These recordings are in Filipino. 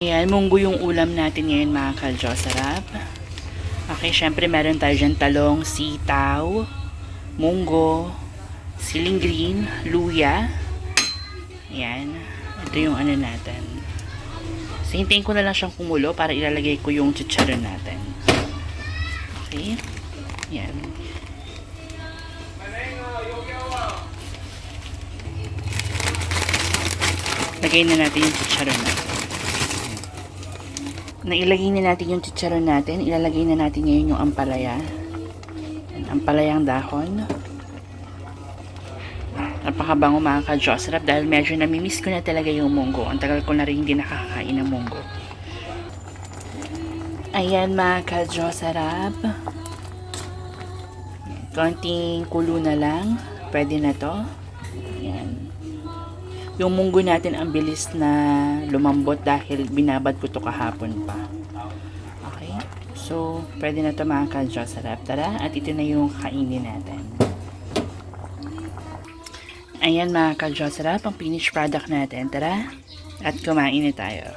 Ayan, munggo yung ulam natin ngayon mga ka-Diyos. Sarap. Okay, syempre meron tayo dyan talong, sitaw, munggo, siling green, luya. Ayan. Ito yung ano natin. So, hintayin ko na lang siyang kumulo para ilalagay ko yung chicharon natin. Okay. Ayan. Lagay na natin yung chicharon natin. Nailagay na natin yung chicharon natin. Ilalagay na natin ngayon yung ampalaya. Ampalayang dahon. Napakabango mga ka-Diyos. Sarap dahil medyo namimiss ko na talaga yung munggo. Ang tagal ko na rin hindi nakakain ng munggo. Ayan mga ka-Diyos. Sarap. Konting kulo na lang. Pwede na to. Ayan. Yung munggo natin ang bilis na lumambot dahil binabad ko to kahapon pa. Okay? So, pwede na to mga ka-Diyos. Sarap. Tara, at ito na yung kainin natin. Ayan mga ka-Diyos. Sarap ang finished product natin. Tara, at kumain na tayo.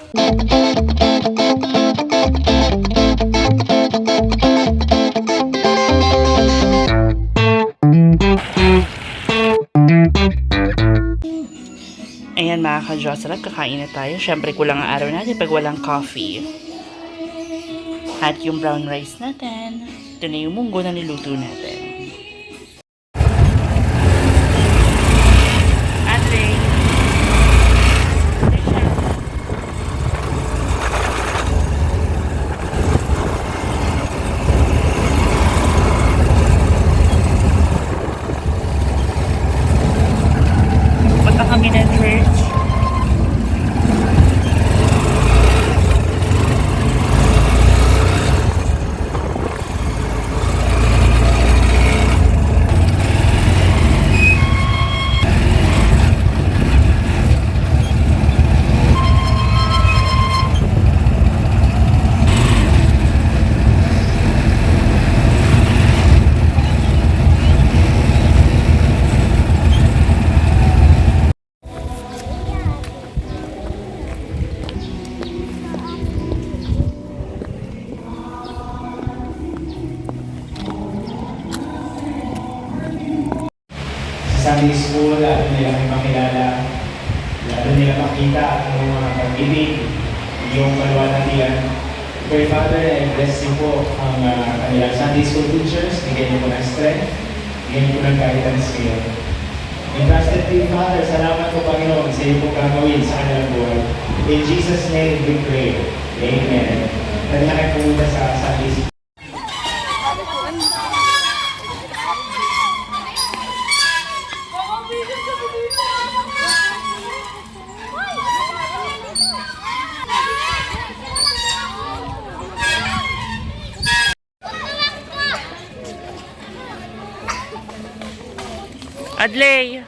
Ayan mga ka-Diyos, sarap, kakain na tayo. Siyempre kulang ang araw natin pag walang coffee. At yung brown rice natin. Ito na yung munggo na niluto natin. Adley. Punta kami ng church. Sunday school, lalo nila may makilala, lalo nila makita ang mga pag-ibig, yung kaluwalhatian. Kay Father, I bless you po ang kanilang Sunday school teachers, bigyan niyo po ng strength, bigyan niyo po ng guidance kayo. Entrusted to you, Father, salamat po Panginoon sa iyo po gagawin sa kanilang buhay. In Jesus' name we pray. Amen. Tanda kayo pumunta sa Sunday school. Adley.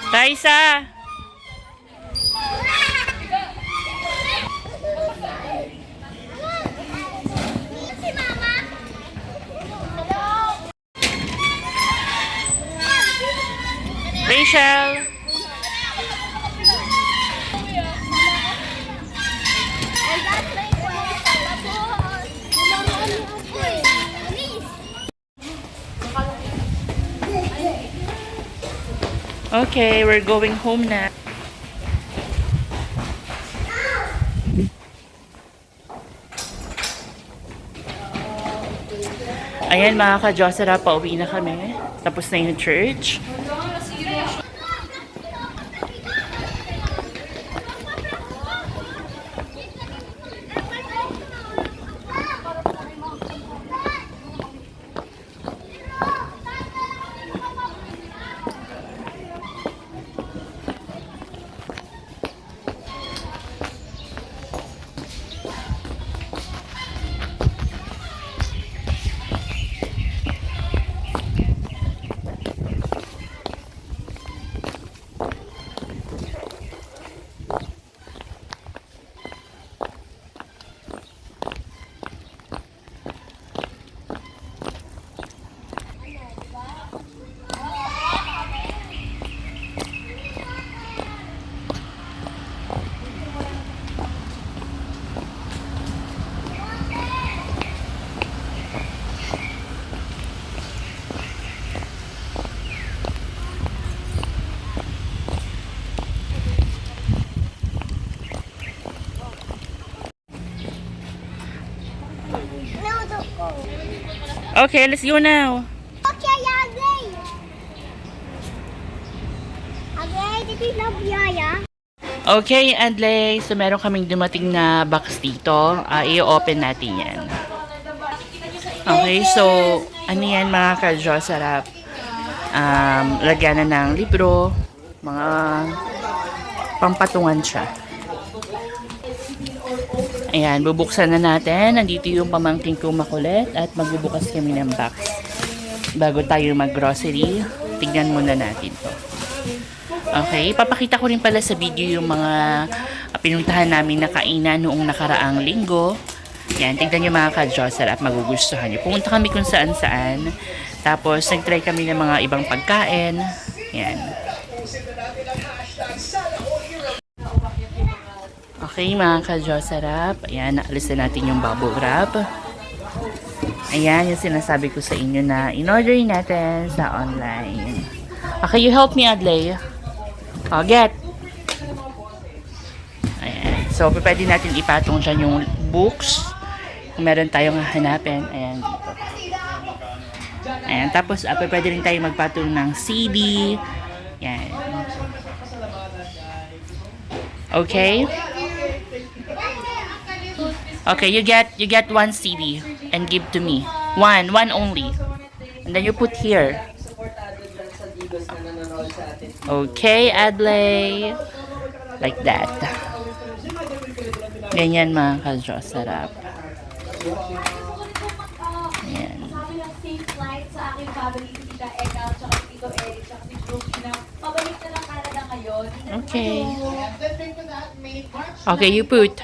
Taisa. Rachel. Okay, we're going home na. Ayan mga ka-Diyos, pauwi na kami. Tapos na yung church. Okay, let's go now. Okay, Agay. Agay, did you love Yaya? Okay, Adley. So, meron kaming dumating na box dito. I-open natin yan. Okay, so, ano yan mga ka-Diyos sarap? Lagyan na ng libro. Mga pampatungan siya. Ayan, bubuksan na natin. Nandito yung pamangking ko makulit at magbubukas kami ng box. Bago tayo mag-grocery, tignan muna natin to. Okay, papakita ko rin pala sa video yung mga pinuntahan namin na kainan noong nakaraang linggo. Yan, tignan nyo mga ka-Diyosar at magugustuhan nyo. Pumunta kami kung saan-saan. Tapos, nag-try kami ng mga ibang pagkain. Yan. Okay, mga ka-Diyosar. Ayan, naalis na natin yung bubble wrap. Ayan, yung sinasabi ko sa inyo na in-order natin sa online. Okay, you help me, Adley. Get. Ayan. So, pwede natin ipatong dyan yung books. Kung meron tayong hahanapin. Ayan, dito. Ayan. Tapos, pwede rin tayo magpatong ng CD. Ayan. Okay? Okay, you get one CD and give to me. One only. And then you put here. Okay, Adley. Like that. Ganyan mga ka-Diyos, sarap. Ayan. Sabi ng safe flight sa aking family, si Tita Eka, tsaka si Tito Eric, tsaka si Brookie na pabalik na ng Canada ngayon. Okay. Okay, you put.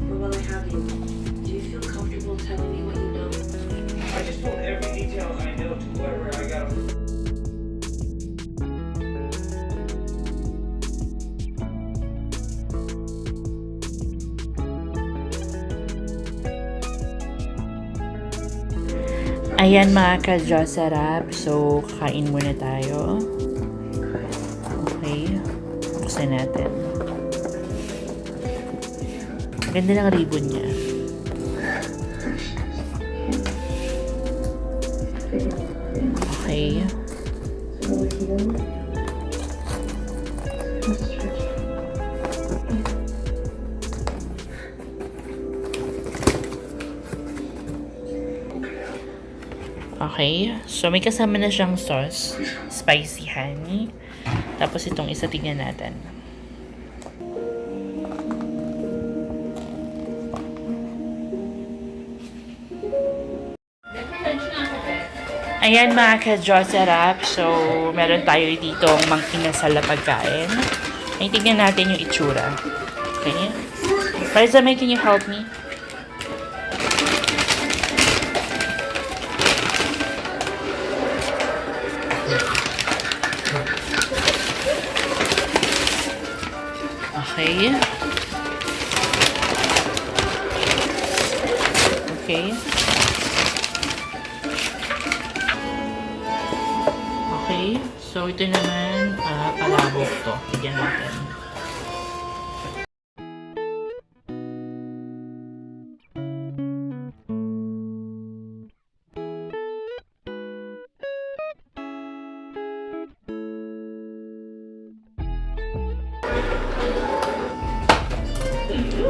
But while I have you, do you feel comfortable telling me what you know? I just told every detail I know to whoever I got. Ayan mga ka-Diyos, sarap. So, kain muna tayo. Okay. Buksan natin. Ganda ng ribbon niya. Okay. Okay. So, may kasama na siyang sauce. Spicy honey. Tapos itong isa, tignan natin. Ayan mga ka-Diyos, sarap. So, meron tayo ditong mangkinasal na pagkain. Ay, tignan natin yung itsura. Okay? Parizame, can you help me? Okay. Okay. Okay. So, ito naman, palabok to. Tignan natin.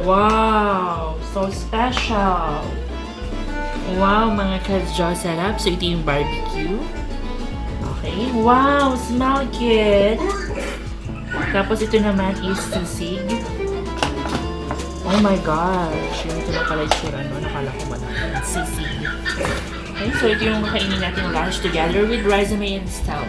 Wow! So special. Wow, mga ka-Diyos sarap. So, ito yung barbecue. Okay. Wow, smell good. Tapos, ito naman is sisig. Oh my gosh. Ito na pala yung sura, no? Nakala ko malaki. Sisig. Okay, so ito yung makainin natin lunch together with resume and stout.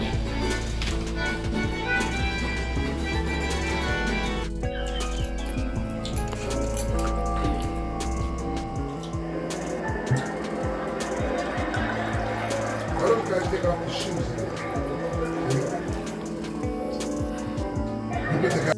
Why don't you guys take off the shoes? You get the guy.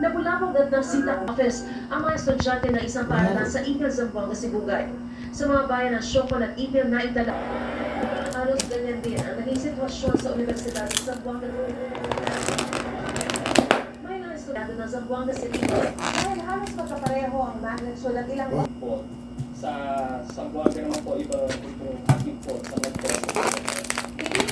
Nabulabog at nagsita office ang mga estudyante ng isang paaralan sa Ipil, Zamboanga, Sibugay. Sa mga bayan ng Siopon at Ipil na itala. Halos ganyan din ang naging sitwasyon sa Universidad ng Zamboanga. May mga estudyante ng Zamboanga City. Dahil halos magkapareho ang magnitude at ilang po. Sa Zamboanga naman po, iba po ating po sa mga po. hindi